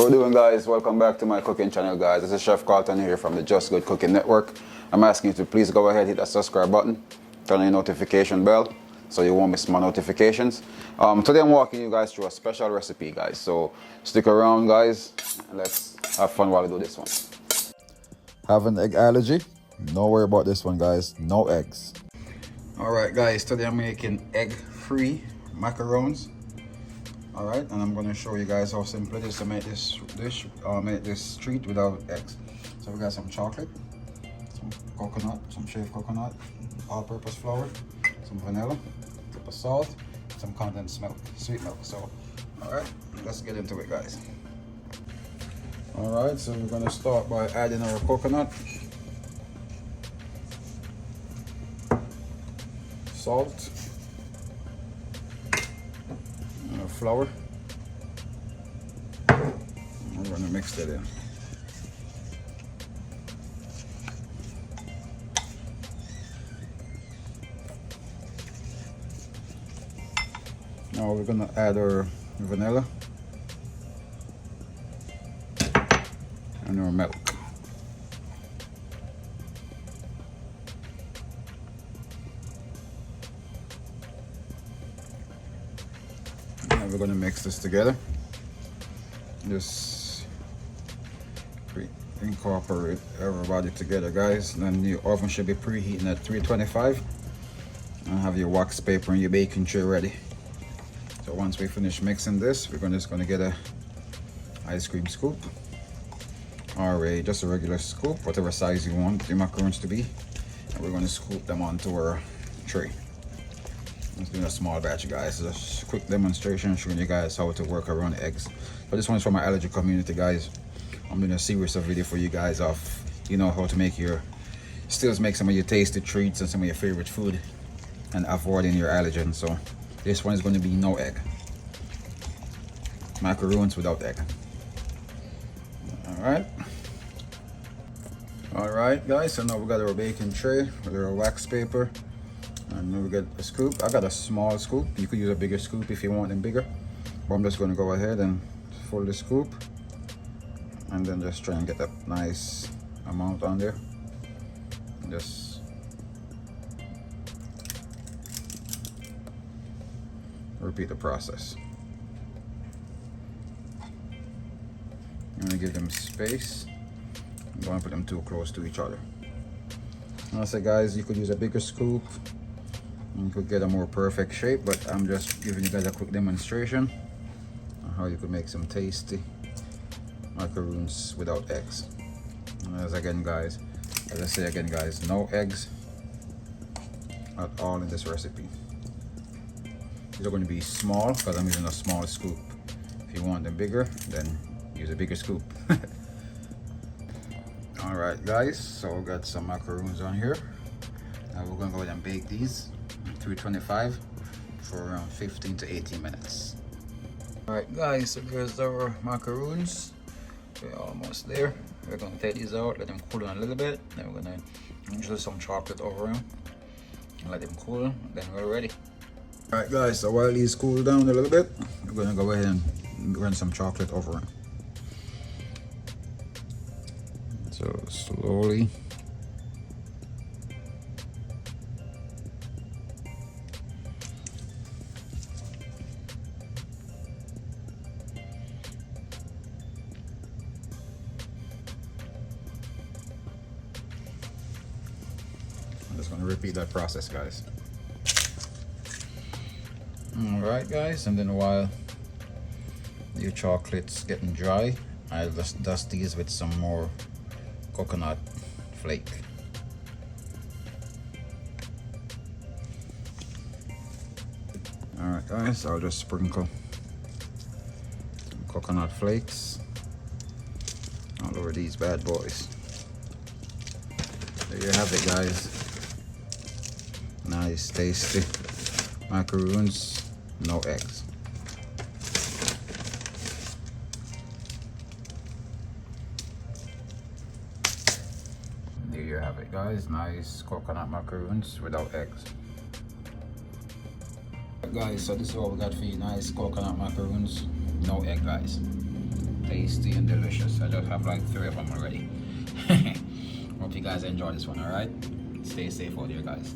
What we're doing, guys, welcome back to my cooking channel, guys. This is Chef Carlton here from the Just Good Cooking Network. I'm asking you to please go ahead, hit that subscribe button, turn on your notification bell so you won't miss my notifications. Today I'm walking you guys through a special recipe, guys, so stick around, guys, and let's have fun while we do this one. Have an egg allergy? No worry about this one, guys. No eggs. Alright, guys, today I'm making egg-free macaroons. Alright, and I'm going to show you guys how simple it is to make this dish, make this treat without eggs. So we got some chocolate, some coconut, some shaved coconut, all-purpose flour, some vanilla, a cup of salt, some condensed milk, sweet milk. So, alright, let's get into it, guys. Alright, so we're going to start by adding our coconut, salt, flour. I'm going to mix that in. Now we're going to add our vanilla and our milk. We're going to mix this together. Just incorporate everybody together, guys. And then your oven should be preheating at 325 and have your wax paper and your baking tray ready. So once we finish mixing this, we're just going to get a ice cream scoop or just a regular scoop, whatever size you want your macaroons to be, and we're going to scoop them onto our tray. Let's do a small batch, guys. Just a quick demonstration showing you guys how to work around eggs. But this one is for my allergy community, guys. I'm doing a series of video for you guys of, you know, how to make make some of your tasty treats and some of your favorite food and avoiding your allergens. So this one is going to be no egg. Macaroons without egg. Alright guys, so now we got our baking tray with our wax paper. And then we get a scoop. I got a small scoop. You could use a bigger scoop if you want them bigger. But I'm just going to go ahead and fill the scoop. And then just try and get that nice amount on there. And just repeat the process. I'm going to give them space. I'm going to put them too close to each other. And I said, guys, you could use a bigger scoop. You could get a more perfect shape, but I'm just giving you guys a quick demonstration on how you could make some tasty macaroons without eggs. And as I say again, guys, no eggs at all in this recipe. These are going to be small because I'm using a small scoop. If you want them bigger, then use a bigger scoop. Alright guys, so we got some macaroons on here. Now we're going to go ahead and bake these 325 for around 15 to 18 minutes. Alright guys, so here's our macaroons. We're almost there. We're going to take these out, let them cool down a little bit. Then we're going to introduce some chocolate over them and let them cool, then we're ready. Alright guys, so while these cool down a little bit, we're going to go ahead and run some chocolate over them. So slowly. I'm just going to repeat that process, guys. Alright guys, and then while your chocolate's getting dry, I'll just dust these with some more coconut flake. Alright guys, I'll just sprinkle some coconut flakes all over these bad boys. There you have it, guys. Nice tasty macaroons, no eggs. There you have it, guys. Nice coconut macaroons without eggs. Guys, so this is what we got for you. Nice coconut macaroons, no egg, guys. tasty and delicious. I just have like 3 of them already. Hope you guys enjoy this one, alright? Stay safe out here, guys.